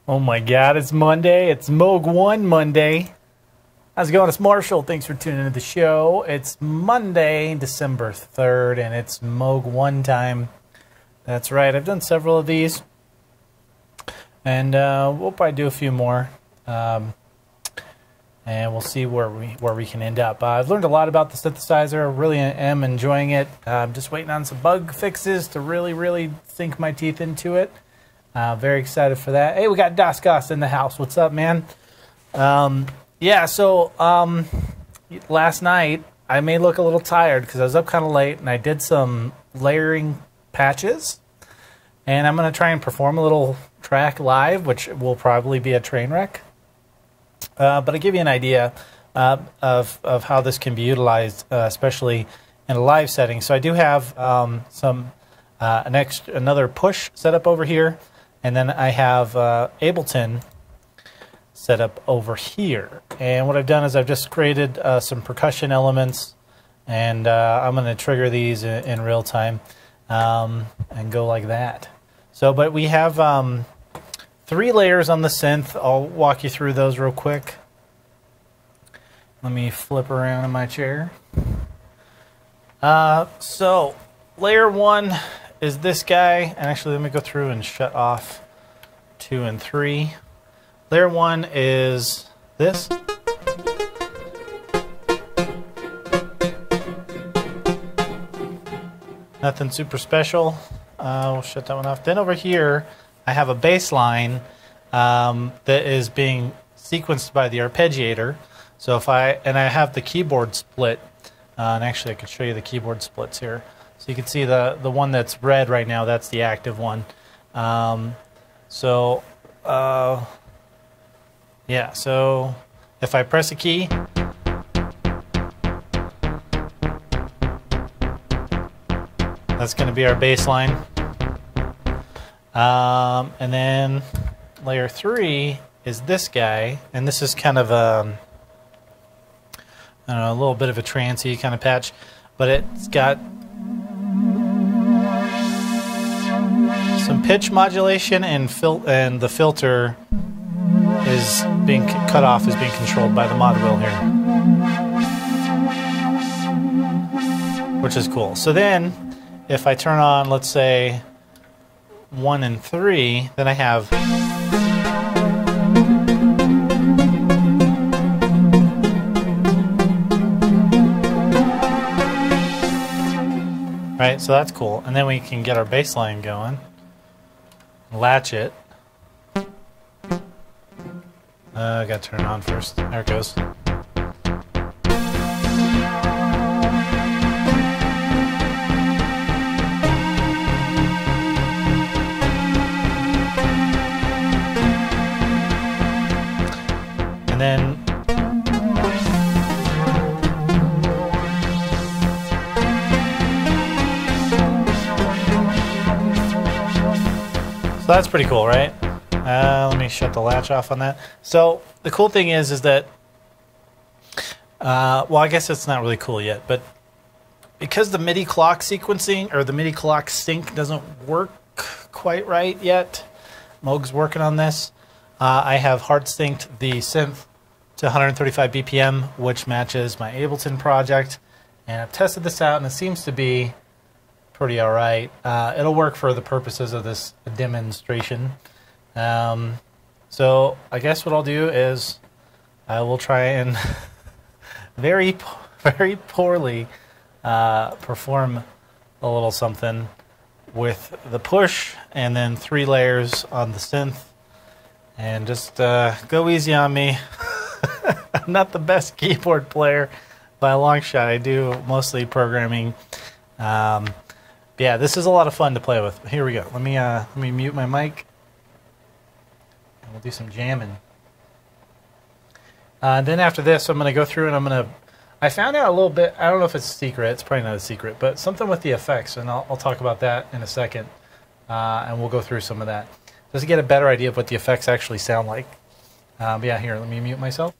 Oh my God, it's Monday. It's Moog One Monday. How's it going? It's Marshall. Thanks for tuning into the show. It's Monday, December 3rd, and it's Moog One time. That's right. I've done several of these, and we'll probably do a few more, and we'll see where we can end up. I've learned a lot about the synthesizer. Really am enjoying it. I'm just waiting on some bug fixes to really sink my teeth into it. Very excited for that. Hey, we got Dascos in the house. What's up, man? Last night I may look a little tired because I was up kind of late and I did some layering patches. And I'm going to try and perform a little track live, which will probably be a train wreck. But I'll give you an idea of how this can be utilized, especially in a live setting. So I do have another push set up over here. And then I have Ableton set up over here. And what I've done is I've just created some percussion elements, and I'm going to trigger these in real time and go like that. So, but we have 3 layers on the synth. I'll walk you through those real quick. Let me flip around in my chair. So, layer 1 is this guy, and actually let me go through and shut off 2 and 3. Layer 1 is this. Nothing super special. We'll shut that one off. Then over here I have a bass line that is being sequenced by the arpeggiator. So if I have the keyboard split, and actually I could show you the keyboard splits here. So you can see the one that's red right now, that's the active one. So if I press a key, that's going to be our bass line. And then layer 3 is this guy, and this is kind of a little bit of a trancey kind of patch, but it's got some pitch modulation, and the filter is being cut off, is being controlled by the mod wheel here, which is cool. So then if I turn on, let's say 1 and 3, then I have right, so that's cool. And then we can get our bass line going. Latch it. I gotta turn it on first. There it goes. And then so that's pretty cool, right? Let me shut the latch off on that. So the cool thing is that, well, I guess it's not really cool yet, but because the MIDI clock sequencing or the MIDI clock sync doesn't work quite right yet, Moog's working on this. I have hard synced the synth to 135 BPM, which matches my Ableton project, and I've tested this out, and it seems to be pretty all right. It'll work for the purposes of this demonstration. So I guess what I'll do is I will try and very poorly perform a little something with the push and then 3 layers on the synth, and just go easy on me. I'm not the best keyboard player by a long shot. I do mostly programming. Yeah, this is a lot of fun to play with. Here we go. Let me mute my mic, and we'll do some jamming. Then after this, I'm going to go through and I found out a little bit. I don't know if it's a secret. It's probably not a secret, but something with the effects, and I'll talk about that in a second, and we'll go through some of that just to get a better idea of what the effects actually sound like. But yeah, here, let me mute myself.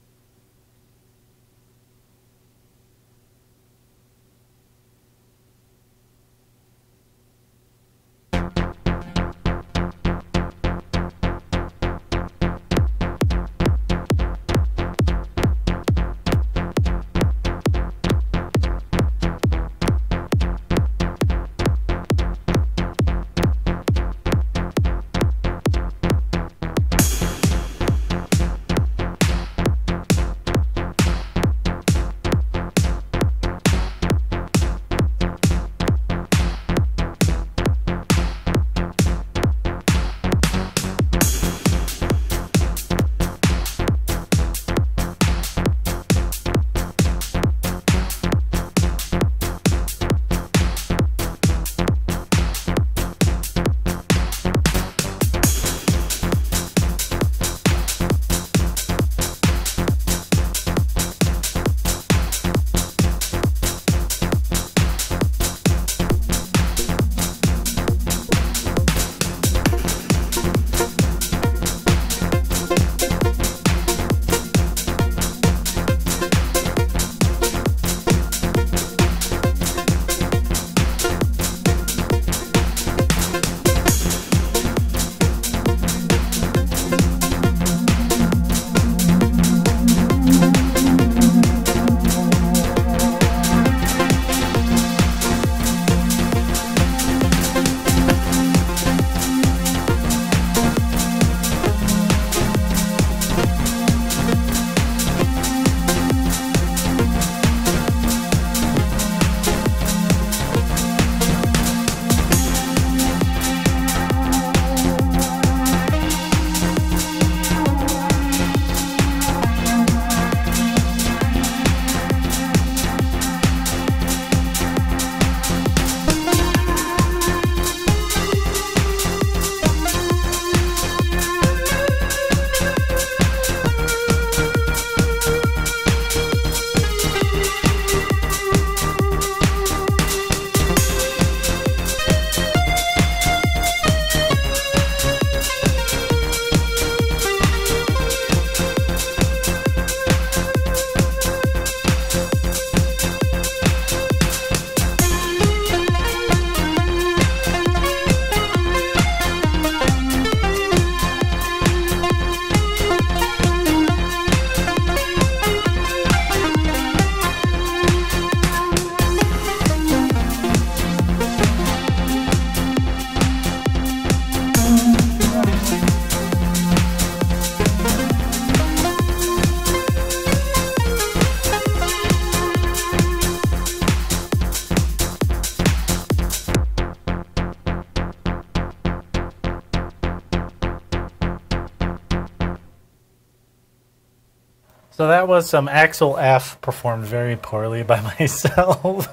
So that was some Axel F performed very poorly by myself.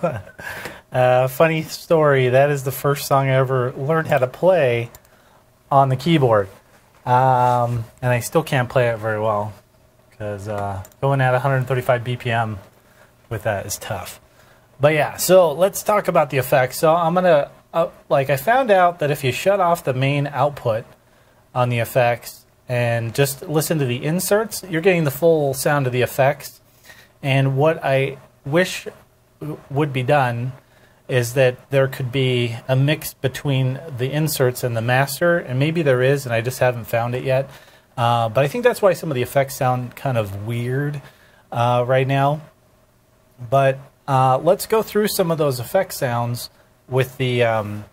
Funny story, that is the first song I ever learned how to play on the keyboard. And I still can't play it very well because going at 135 BPM with that is tough. But yeah, so let's talk about the effects. So I'm going to, I found out that if you shut off the main output on the effects and just listen to the inserts, you're getting the full sound of the effects. And what I wish would be done is that there could be a mix between the inserts and the master, and maybe there is, and I just haven't found it yet. But I think that's why some of the effects sound kind of weird right now. But let's go through some of those effect sounds with the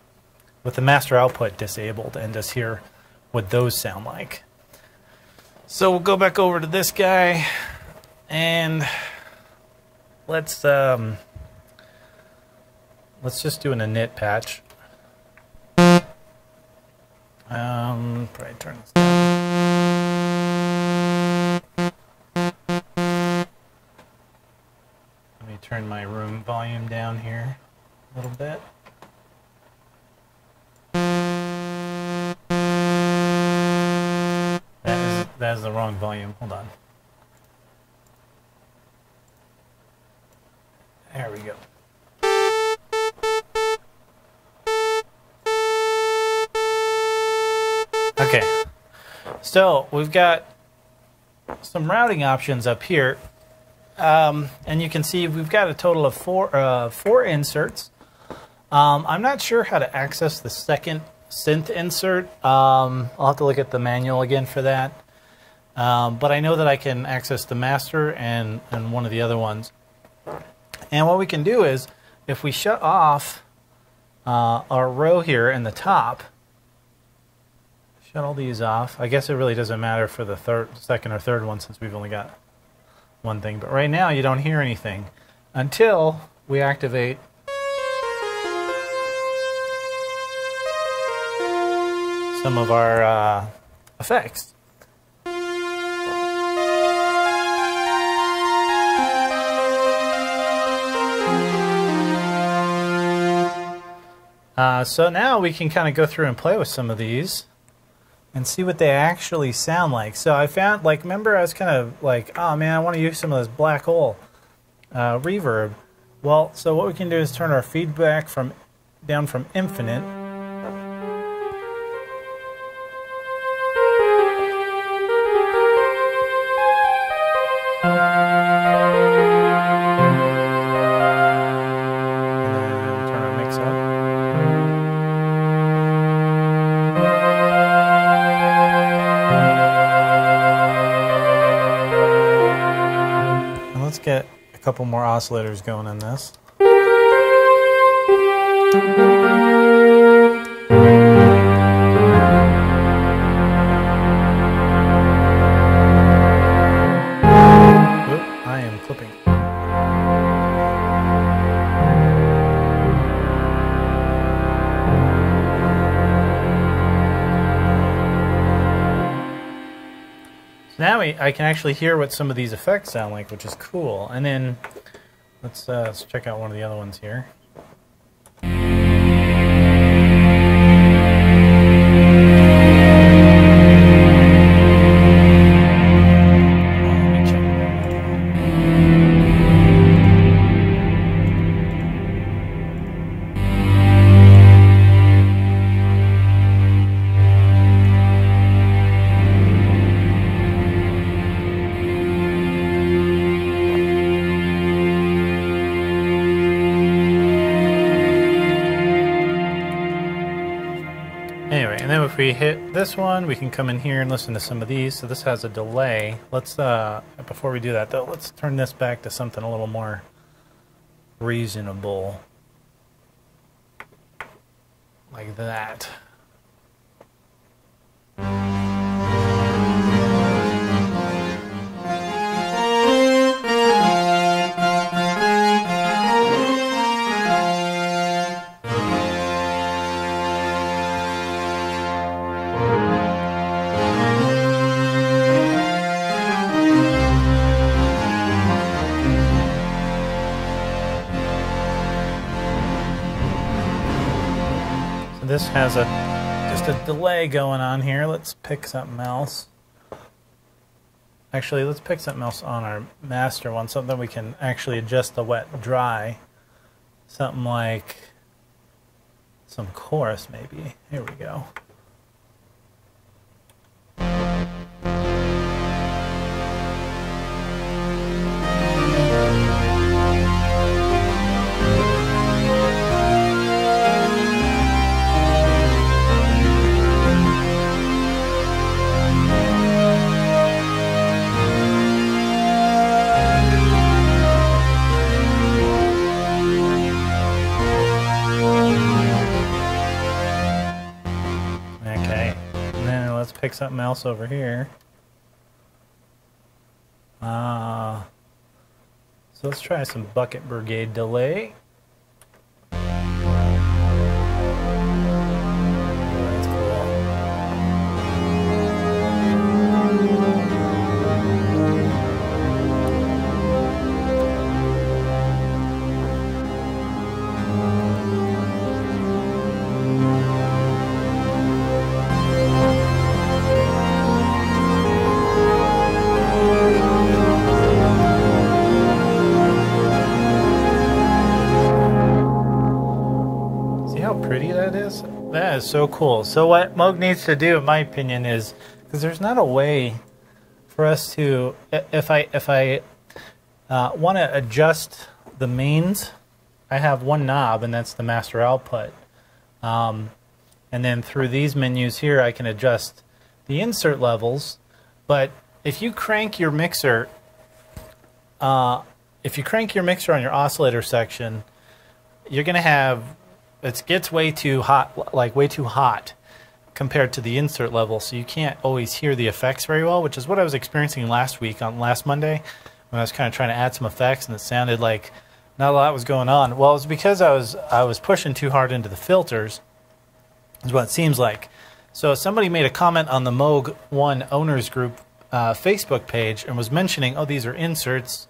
master output disabled and just hear what those sound like. So we'll go back over to this guy, and let's just do an init patch. Probably turn this down. Let me turn my room volume down here a little bit. That is the wrong volume. Hold on. There we go. Okay, so we've got some routing options up here, and you can see we've got a total of four inserts. I'm not sure how to access the second synth insert. I'll have to look at the manual again for that. But I know that I can access the master and one of the other ones. And what we can do is, if we shut off our row here in the top, shut all these off. I guess it really doesn't matter for the second or third one since we've only got one thing. But right now you don't hear anything until we activate some of our effects. So now we can kind of go through and play with some of these and see what they actually sound like. So I found, remember I was kind of like, oh man, I want to use some of this black hole reverb. Well, so what we can do is turn our feedback down from infinite. Get a couple more oscillators going in this. Oop, I am clipping. Now I can actually hear what some of these effects sound like, which is cool. And then let's check out one of the other ones here. Anyway, and then if we hit this one, we can come in here and listen to some of these. So this has a delay. Let's, before we do that though, let's turn this back to something a little more reasonable. Like that. this has just a delay going on here. Let's pick something else. Actually, let's pick something else on our master one, something we can actually adjust the wet dry. Something like some chorus, maybe. Here we go. Pick something else over here. So let's try some Bucket Brigade delay. That's cool. Pretty that is. That is so cool. So what Moog needs to do, in my opinion, is because there's not a way for us to, if I want to adjust the mains, I have one knob and that's the master output, and then through these menus here I can adjust the insert levels. But if you crank your mixer, on your oscillator section, you're gonna have, it gets way too hot, like way too hot compared to the insert level, so you can't always hear the effects very well, which is what I was experiencing last Monday when I was kind of trying to add some effects and it sounded like not a lot was going on. Well, it was because I was pushing too hard into the filters, is what it seems like. So somebody made a comment on the Moog One owners group Facebook page and was mentioning, oh, these are inserts,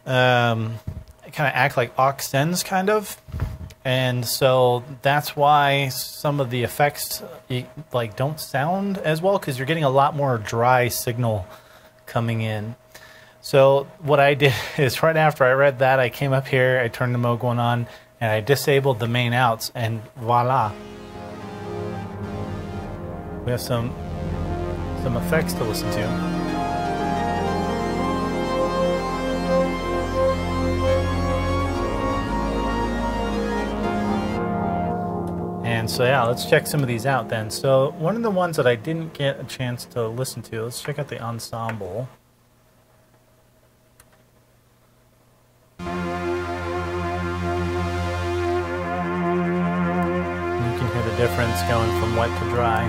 kind of act like aux sends kind of. And so that's why some of the effects like don't sound as well, because you're getting a lot more dry signal coming in. So what I did is right after I read that, I came up here, I turned the Moog One on, and I disabled the main outs, and voila. We have some effects to listen to. And so yeah, let's check some of these out then. So one of the ones that I didn't get a chance to listen to, let's check out the ensemble. You can hear the difference going from wet to dry.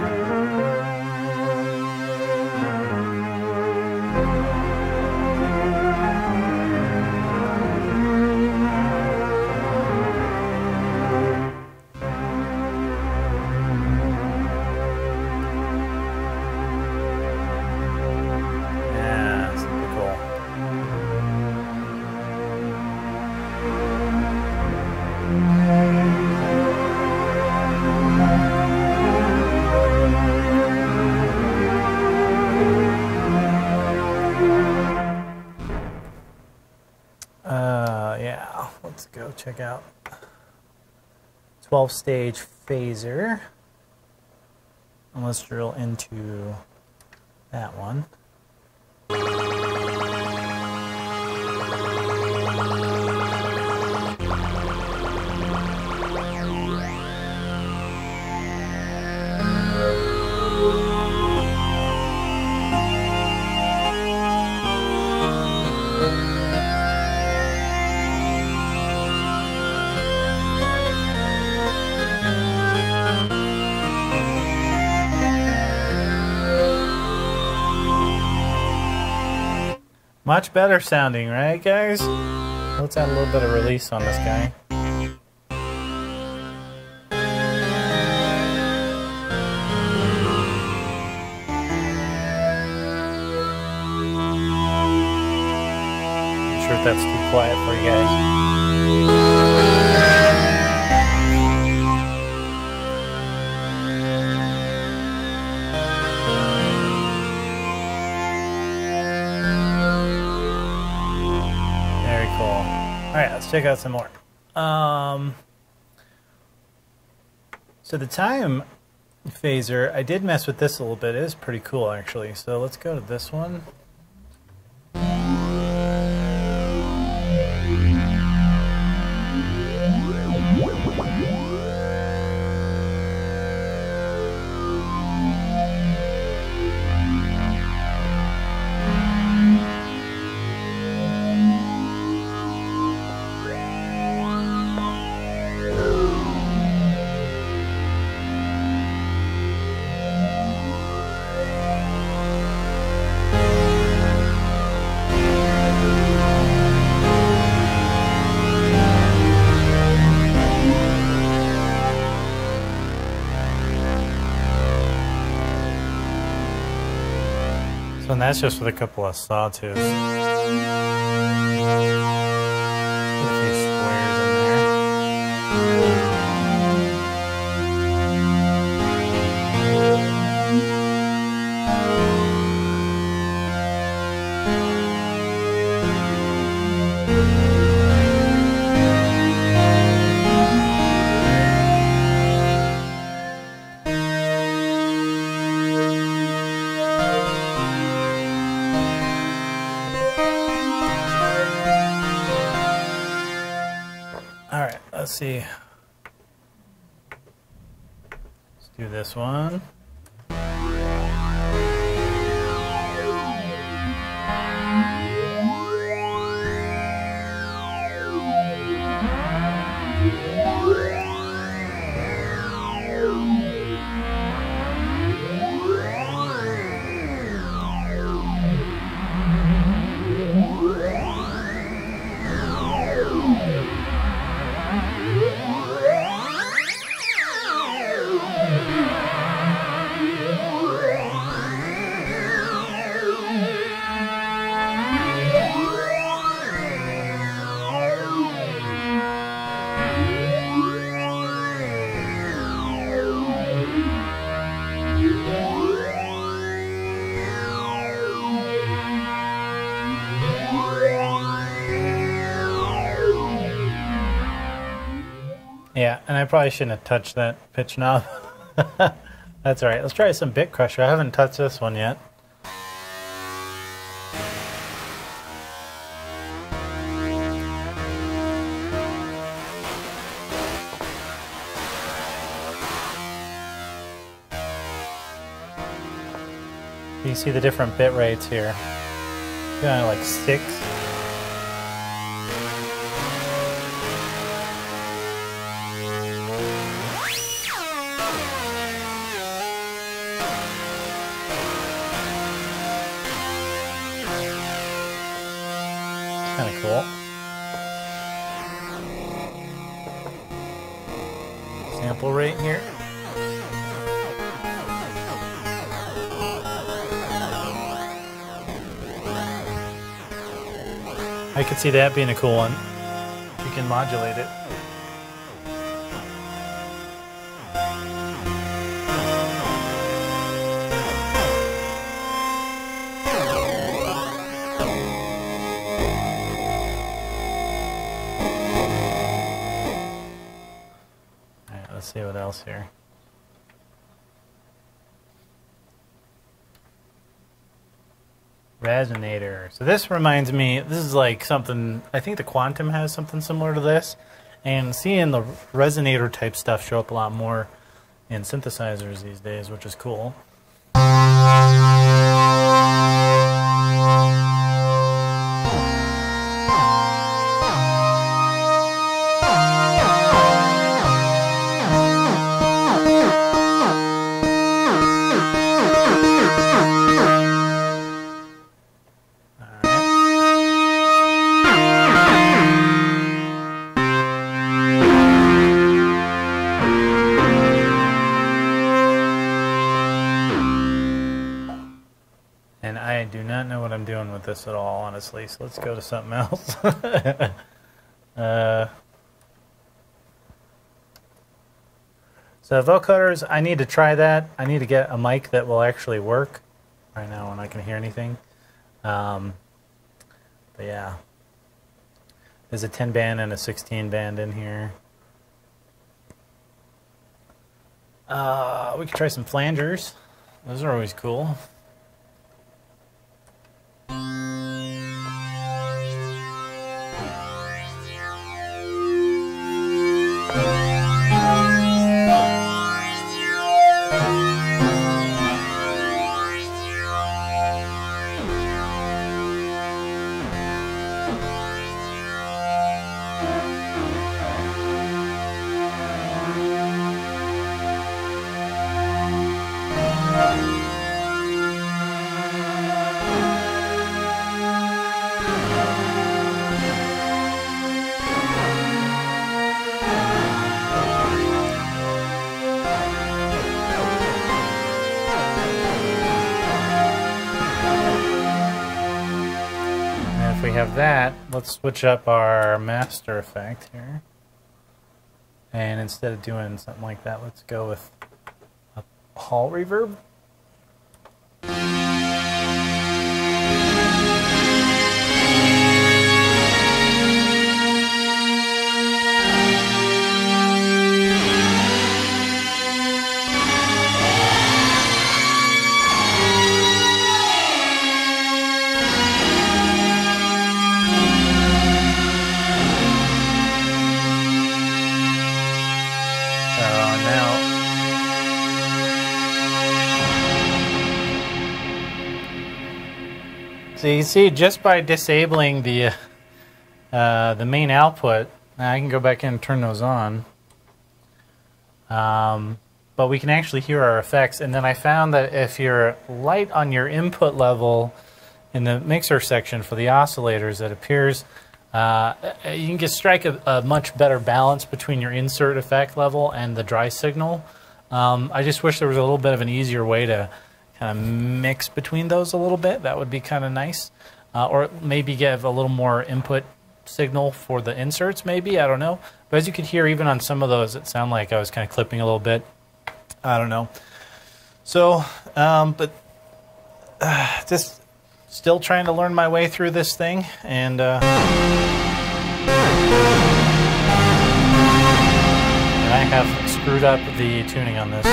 Yeah, let's go check out 12-stage phaser. And let's drill into that one. Much better sounding, right, guys? Let's add a little bit of release on this guy. I'm sure if that's too quiet for you guys. check out some more. So the time phaser, I did mess with this a little bit. It is pretty cool, actually. So let's go to this one. And that's just with a couple of sawtooths. Put a few squares in there. Let's see. Let's do this one. Yeah, and I probably shouldn't have touched that pitch knob. That's alright. Let's try some bit crusher. I haven't touched this one yet. You see the different bit rates here. Kind of like 6. Kind of cool. Sample rate here. I could see that being a cool one. You can modulate it. Let's see what else here. Resonator. So this reminds me, this is like something, I think the Quantum has something similar to this. And seeing the resonator type stuff show up a lot more in synthesizers these days, which is cool. And I do not know what I'm doing with this at all, honestly, so let's go to something else. So vocoders, I need to try that. I need to get a mic that will actually work. Right now when I can hear anything. But yeah. There's a 10 band and a 16 band in here. We could try some flangers. Those are always cool. Have that, let's switch up our master effect here, and instead of doing something like that, let's go with a hall reverb. So you see, just by disabling the main output, I can go back in and turn those on. But we can actually hear our effects. And then I found that if you're light on your input level in the mixer section for the oscillators, it appears you can strike a much better balance between your insert effect level and the dry signal. I just wish there was a little bit of an easier way to kind of mix between those a little bit. That would be kind of nice. Or maybe give a little more input signal for the inserts, maybe. I don't know. But as you could hear, even on some of those, it sounded like I was kind of clipping a little bit. I don't know. So, just still trying to learn my way through this thing. And I have screwed up the tuning on this.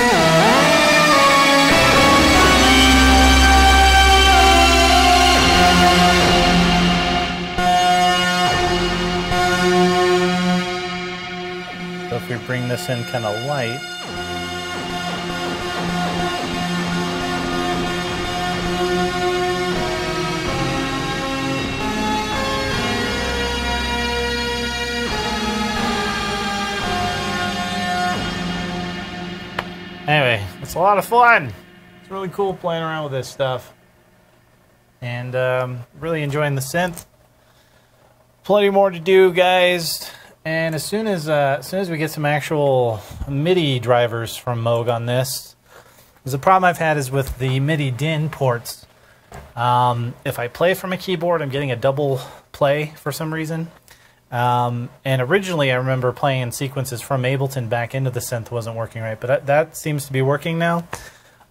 So if we bring this in kind of light, anyway, it's a lot of fun. It's really cool playing around with this stuff. And really enjoying the synth. Plenty more to do, guys. And as soon as we get some actual MIDI drivers from Moog on this, the problem I've had is with the MIDI DIN ports. If I play from a keyboard, I'm getting a double play for some reason. And originally, I remember playing in sequences from Ableton back into the synth wasn't working right, but that seems to be working now.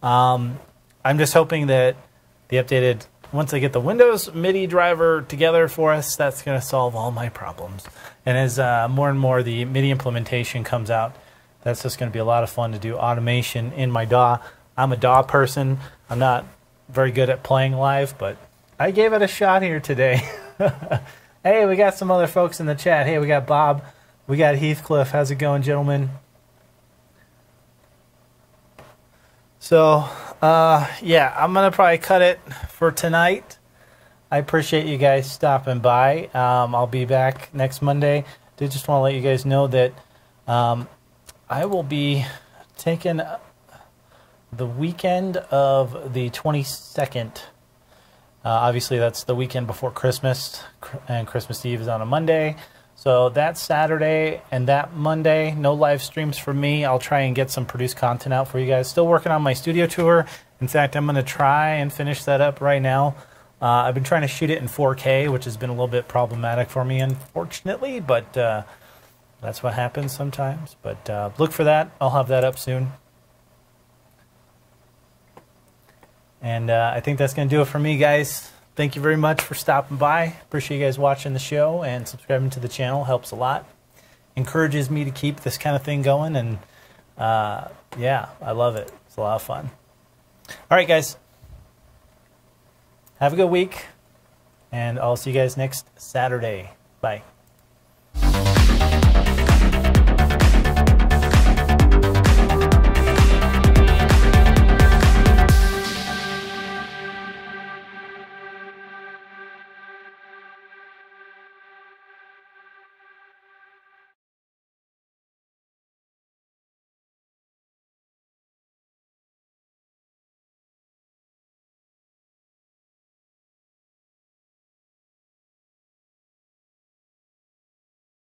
I'm just hoping that the updated, once I get the Windows MIDI driver together for us, that's going to solve all my problems. And as more and more the MIDI implementation comes out, that's just going to be a lot of fun to do automation in my DAW. I'm a DAW person. I'm not very good at playing live, but I gave it a shot here today. Hey, we got some other folks in the chat. Hey, we got Bob. We got Heathcliff. How's it going, gentlemen? So, yeah, I'm going to probably cut it for tonight. I appreciate you guys stopping by. I'll be back next Monday. I just want to let you guys know that I will be taking the weekend of the 22nd. Obviously, that's the weekend before Christmas, and Christmas Eve is on a Monday. So that Saturday and that Monday, no live streams for me. I'll try and get some produced content out for you guys. Still working on my studio tour. In fact, I'm going to try and finish that up right now. I've been trying to shoot it in 4K, which has been a little bit problematic for me, unfortunately. But that's what happens sometimes. But look for that. I'll have that up soon. And I think that's going to do it for me, guys. thank you very much for stopping by. Appreciate you guys watching the show, and subscribing to the channel helps a lot. Encourages me to keep this kind of thing going, and yeah, I love it. It's a lot of fun. All right, guys. Have a good week, and I'll see you guys next Saturday. Bye.